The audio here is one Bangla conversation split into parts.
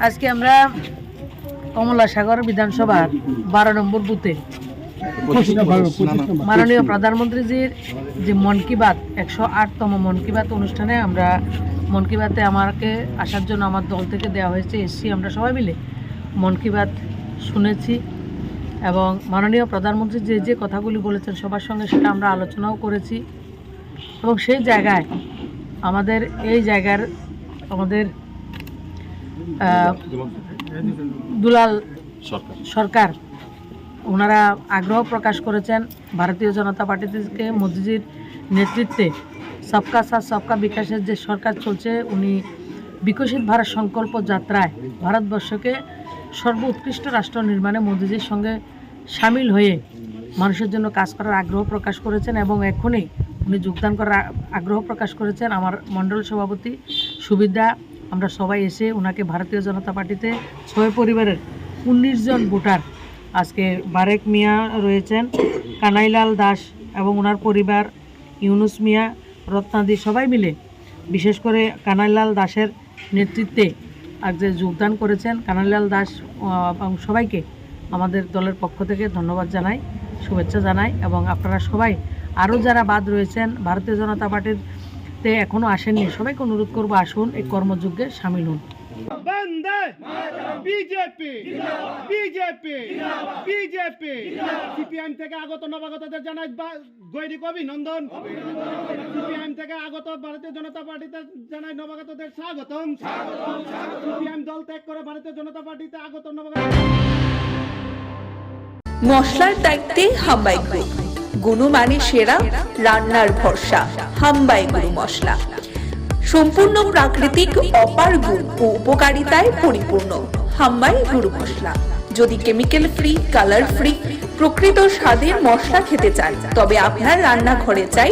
আজকে আমরা কমলাসাগর বিধানসভার 12 নম্বর বুথে মাননীয় প্রধানমন্ত্রীজির যে মন কি বাত 108তম মন কি বাত অনুষ্ঠানে আমরা মন কি বাতে আমাকে আসার জন্য আমার দল থেকে দেওয়া হয়েছে, এসছি। আমরা সবাই মিলে মন কি বাত শুনেছি এবং মাননীয় প্রধানমন্ত্রী যে যে কথাগুলি বলেছেন সবার সঙ্গে সেটা আমরা আলোচনাও করেছি। এবং সেই জায়গায় আমাদের এই জায়গার আমাদের দুলাল সরকার ওনারা আগ্রহ প্রকাশ করেছেন ভারতীয় জনতা পার্টি থেকে মোদিজির নেতৃত্বে সবকা সাথ সবকা বিকাশের যে সরকার চলছে, উনি বিকশিত ভারত সংকল্প যাত্রায় ভারতবর্ষকে সর্বোৎকৃষ্ট রাষ্ট্র নির্মাণে মোদিজির সঙ্গে সামিল হয়ে মানুষের জন্য কাজ করার আগ্রহ প্রকাশ করেছেন এবং এখনই উনি যোগদান করার আগ্রহ প্রকাশ করেছেন। আমার মণ্ডল সভাপতি সুবিধা আমরা সবাই এসে ওনাকে ভারতীয় জনতা পার্টিতে 6 পরিবারের 19 জন ভোটার, আজকে বারেক মিয়া রয়েছেন, কানাইলাল দাস এবং ওনার পরিবার, ইউনুস মিয়া, রত্নাদি সবাই মিলে বিশেষ করে কানাইলাল দাসের নেতৃত্বে আজ যে যোগদান করেছেন, কানাইলাল দাস এবং সবাইকে আমাদের দলের পক্ষ থেকে ধন্যবাদ জানাই, শুভেচ্ছা জানাই। এবং আপনারা সবাই আরও যারা বাদ রয়েছেন ভারতীয় জনতা পার্টিতে এখনও আসেননি, সবাইকে অনুরোধ করবো আসুন এই কর্মযজ্ঞে সামিল হন। বন্দে বিজেপি বিজেপি বিজেপি সিপিএম থেকে আগত নবাগতদের জানাই গৈরিক অভিনন্দন। সিপিএম থেকে আগত ভারতীয় জনতা পার্টিতে জানাই নবাগতদের স্বাগতম। সিপিএম দল ত্যাগ করে ভারতীয় জনতা পার্টিতে আগত নবাগত। মশলার দায়িত্বে হাম্বাই গ্রুপ, গুণমানে সেরা, রান্নার ভরসা। হাম্বাই গুরু মশলা সম্পূর্ণ প্রাকৃতিক, অপার গুণ ও উপকারিতায় পরিপূর্ণ। হাম্বাই গুরু মশলা। যদি কেমিক্যাল ফ্রি, কালার ফ্রি, প্রকৃত স্বাদের মশলা খেতে চান তবে আপনার রান্নাঘরে চাই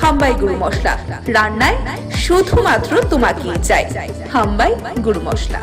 হাম্বাই গুরু মশলা। রান্নায় শুধুমাত্র তোমাকেই চাই হাম্বাই গুরু মশলা।